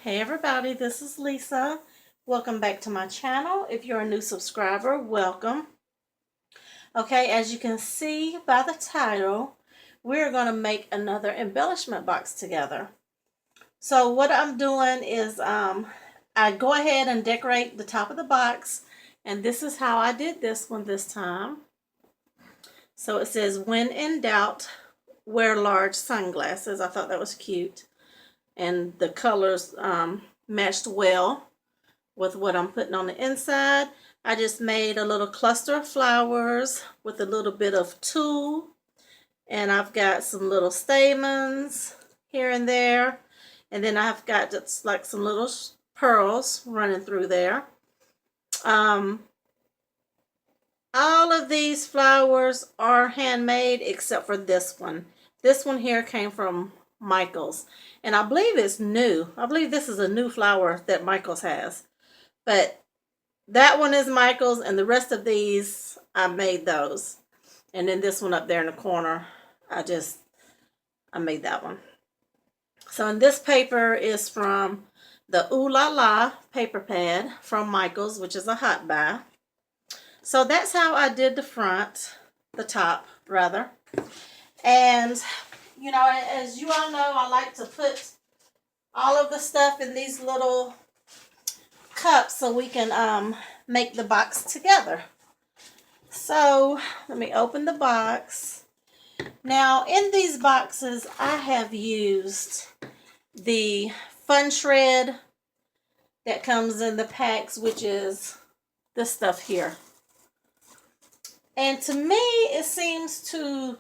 Hey everybody, this is Lisa. Welcome back to my channel. If you're a new subscriber, welcome. Okay, as you can see by the title, we're going to make another embellishment box together. So what I'm doing is I go ahead and decorate the top of the box, and this is how I did this one this time. So it says, when in doubt, wear large sunglasses. I thought that was cute. And the colors matched well with what I'm putting on the inside. I just made a little cluster of flowers with a little bit of tulle, and I've got some little stamens here and there, and then I've got just like some little pearls running through there. All of these flowers are handmade except for this one. This one here came from Michaels, and I believe it's new. I believe this is a new flower that Michaels has, but that one is Michaels, and the rest of these I made those. And then this one up there in the corner, I made that one. So, and this paper is from the Ooh La La paper pad from Michaels, which is a hot buy. So that's how I did the top rather. And you know, as you all know, I like to put all of the stuff in these little cups so we can make the box together. So let me open the box. Now in these boxes I have used the Fun Shred that comes in the packs, which is this stuff here. And to me it seems to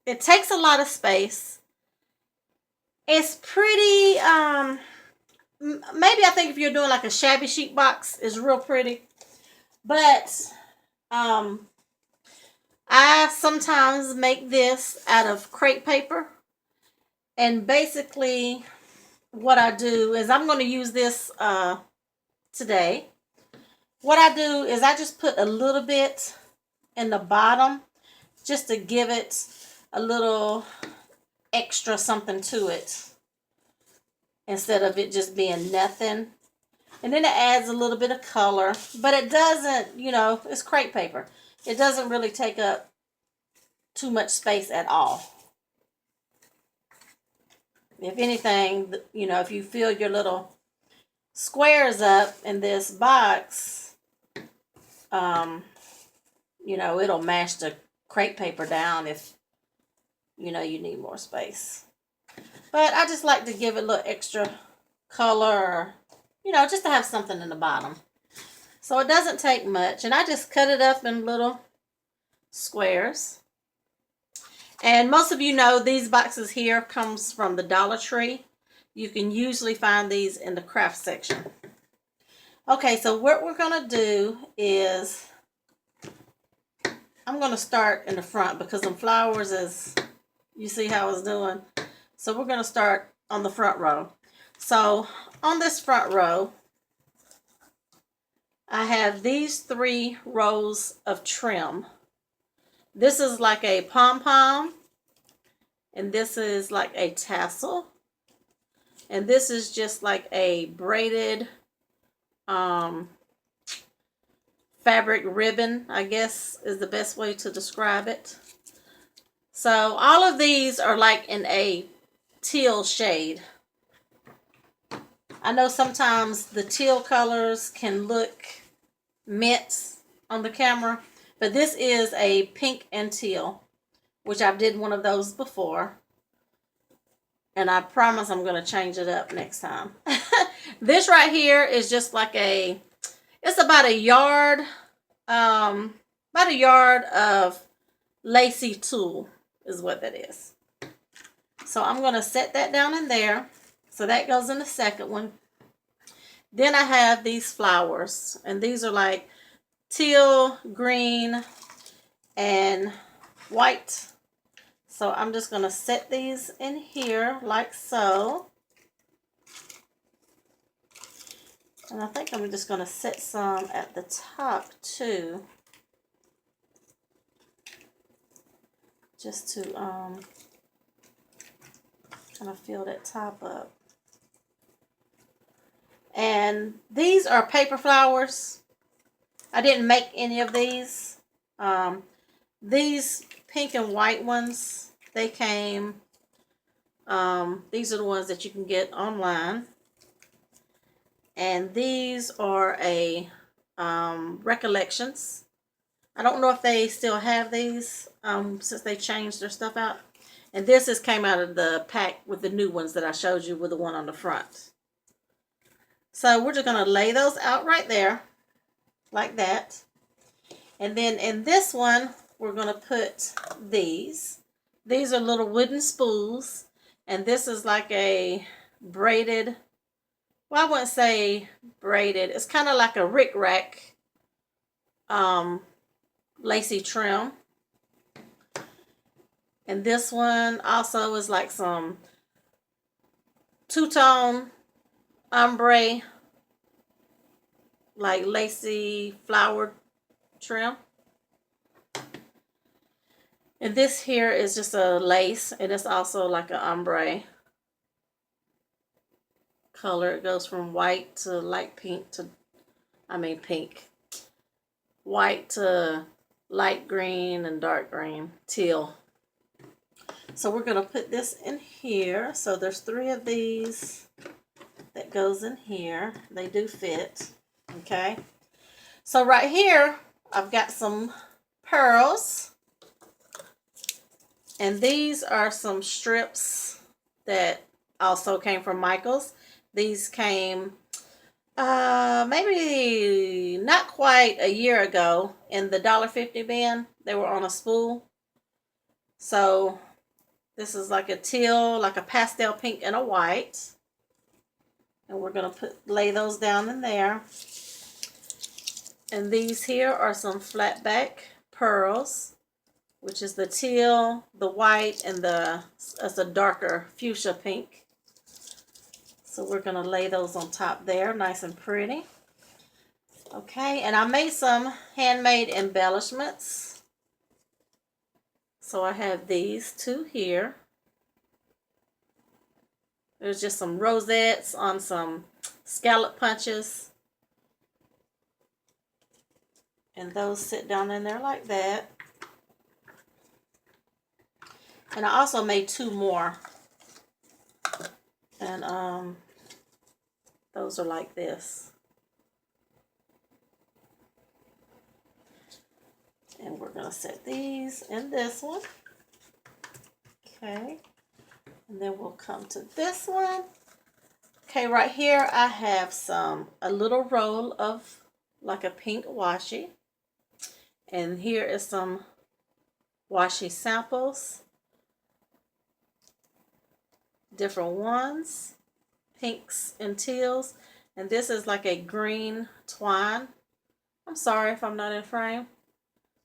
it takes a lot of space. It's pretty maybe I think if you're doing like a shabby chic box, it's real pretty. But I sometimes make this out of crepe paper. And basically what I do is, I'm going to use this today. What I do is I just put a little bit in the bottom just to give it a little extra something to it, instead of it just being nothing. And then it adds a little bit of color, but it doesn't, you know, it's crepe paper. It doesn't really take up too much space at all. If anything, you know, if you fill your little squares up in this box, you know, it'll mash the crepe paper down if, you know, you need more space. But I just like to give it a little extra color, you know, just to have something in the bottom. So it doesn't take much. And I just cut it up in little squares. And most of you know these boxes here comes from the Dollar Tree. You can usually find these in the craft section. Okay, so what we're going to do is, I'm going to start in the front because some flowers, as you see how I was doing. So we're going to start on the front row. So on this front row, I have these 3 rows of trim. This is like a pom-pom, and this is like a tassel, and this is just like a braided fabric ribbon, I guess is the best way to describe it. So all of these are like in a teal shade. I know sometimes the teal colors can look mint on the camera, but this is a pink and teal, which I've did one of those before. And I promise I'm going to change it up next time. This right here is just like it's about a yard of lacy tulle is what that is. So I'm going to set that down in there. So that goes in the second one. Then I have these flowers, and these are like teal, green, and white. So I'm just going to set these in here like so. And I think I'm just going to set some at the top too. Just to kind of fill that top up. And these are paper flowers. I didn't make any of these. These pink and white ones, they came, these are the ones that you can get online. And these are a recollections. I don't know if they still have these since they changed their stuff out. And this just came out of the pack with the new ones that I showed you with the one on the front. So we're just going to lay those out right there like that. And then in this one, we're going to put these. These are little wooden spools. And this is like a braided, well, I wouldn't say braided. It's kind of like a rick-rack lacy trim. And this one also is like some two-tone ombre, like lacy flowered trim. And this here is just a lace, and it's also like an ombre color. It goes from white to light pink to, pink. White to light green and dark green, teal. So we're going to put this in here. So there's 3 of these that goes in here. They do fit. Okay. So right here, I've got some pearls. And these are some strips that also came from Michaels. These came maybe not quite a year ago in the $1.50 bin. They were on a spool. So this is like a teal, like a pastel pink and a white. And we're going to lay those down in there. And these here are some flat back pearls, which is the teal, the white, and it's a darker fuchsia pink. So we're going to lay those on top there, nice and pretty. Okay, and I made some handmade embellishments. So I have these 2 here. There's just some rosettes on some scallop punches. And those sit down in there like that. And I also made 2 more. And those are like this. And we're going to set these in this one. Okay. And then we'll come to this one. Okay, right here I have a little roll of like a pink washi. And here is some Washi Samples. Different ones. Pinks and teals. And this is like a green twine. I'm sorry if I'm not in frame.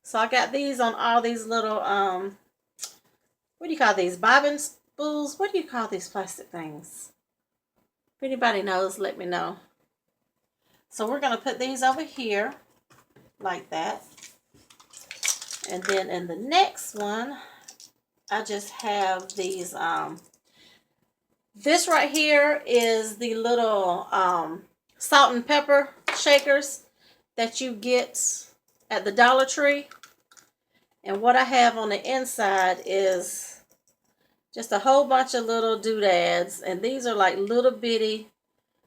So I got these on all these little, what do you call these? Bobbin spools? What do you call these plastic things? If anybody knows, let me know. So we're going to put these over here like that. And then in the next one, I just have these, this right here is the little salt and pepper shakers that you get at the Dollar Tree. And what I have on the inside is just a whole bunch of little doodads. And these are like little bitty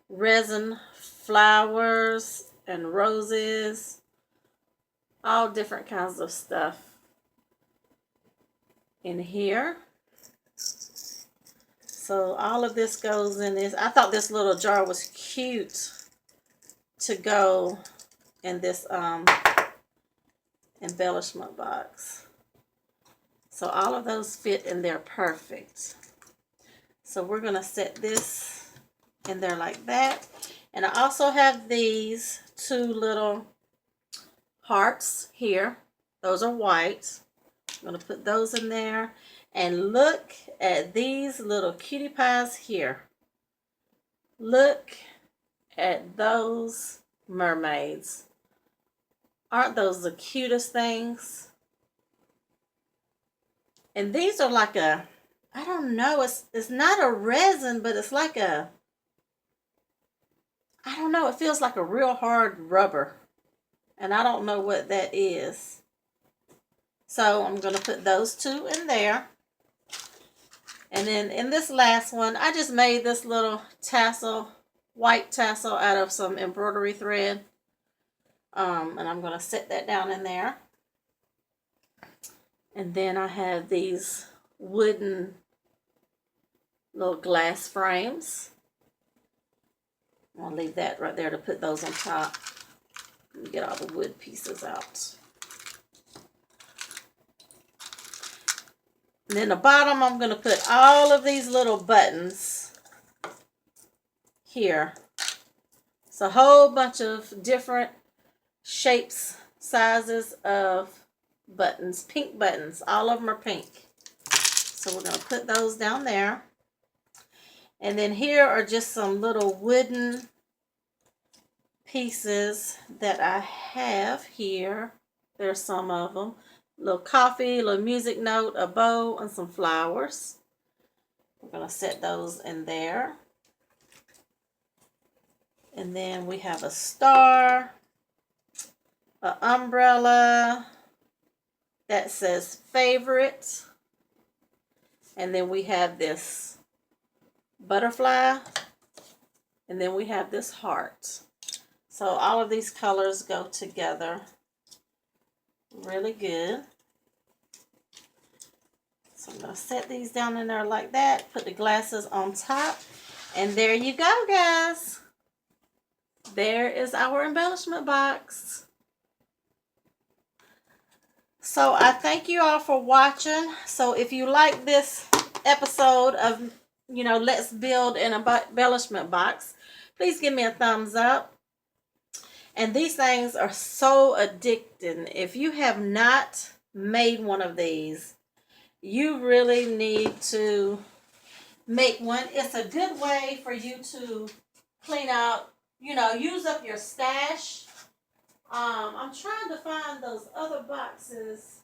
resin flowers and roses. All different kinds of stuff in here. So all of this goes in this. I thought this little jar was cute to go in this embellishment box. So all of those fit in there perfect. So we're going to set this in there like that. And I also have these 2 little hearts here. Those are white. I'm going to put those in there. And look at these little cutie pies here. Look at those mermaids. Aren't those the cutest things? And these are like I don't know, it's not a resin, but it's like I don't know, it feels like a real hard rubber. And I don't know what that is. So I'm going to put those two in there. And then in this last one, I just made this little tassel, white tassel out of some embroidery thread. And I'm going to set that down in there. And then I have these wooden little glass frames. I'll leave that right there to put those on top. Let me get all the wood pieces out. And then the bottom, I'm going to put all of these little buttons here. It's a whole bunch of different shapes, sizes of buttons, pink buttons. All of them are pink. So we're going to put those down there. And then here are just some little wooden pieces that I have here. There's some of them. A little coffee, a little music note, a bow, and some flowers. We're going to set those in there. And then we have a star, an umbrella that says favorite. And then we have this butterfly. And then we have this heart. So all of these colors go together really good. So I'm going to set these down in there like that. Put the glasses on top. And there you go, guys. There is our embellishment box. So I thank you all for watching. So if you like this episode of, let's build an embellishment box, please give me a thumbs up. And these things are so addicting. If you have not made one of these, you really need to make one. It's a good way for you to clean out, use up your stash. I'm trying to find those other boxes,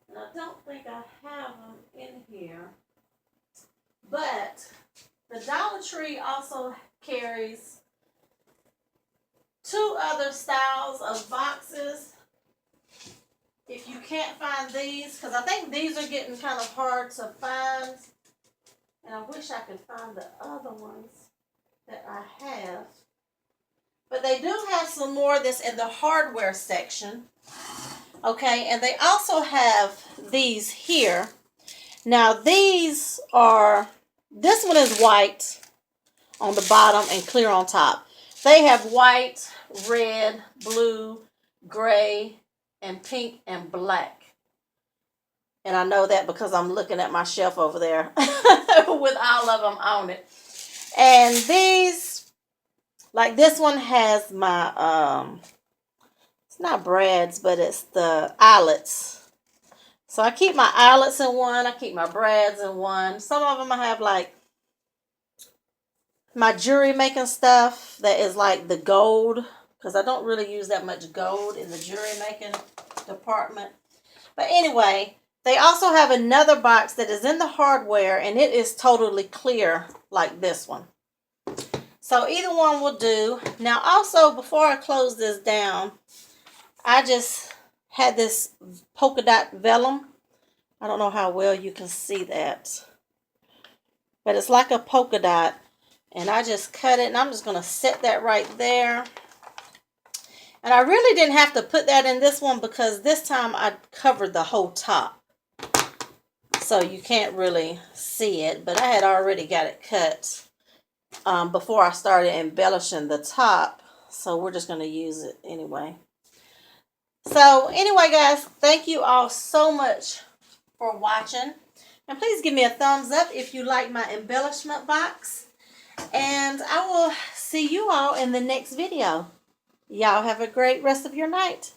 and I don't think I have them in here. But the Dollar Tree also carries 2 other styles of boxes. If you can't find these, because I think these are getting kind of hard to find. And I wish I could find the other ones that I have. But they do have some more that's in the hardware section. Okay, and they also have these here. Now these are, this one is white on the bottom and clear on top. They have white, red, blue, gray, and pink and black. And I know that because I'm looking at my shelf over there with all of them on it. And these, like this one has my, it's not brads, but it's the eyelets. So I keep my eyelets in one. I keep my brads in one. Some of them I have like my jewelry making stuff that is like the gold, because I don't really use that much gold in the jewelry making department. But anyway, they also have another box that is in the hardware, and it is totally clear like this one. So either one will do. Now also, before I close this down, I just had this polka dot vellum. I don't know how well you can see that, but it's like a polka dot. And I just cut it, and I'm just going to set that right there. And I really didn't have to put that in this one because this time I covered the whole top. So you can't really see it, but I had already got it cut before I started embellishing the top. So we're just going to use it anyway. So anyway, guys, thank you all so much for watching. And please give me a thumbs up if you like my embellishment box. And I will see you all in the next video. Y'all have a great rest of your night.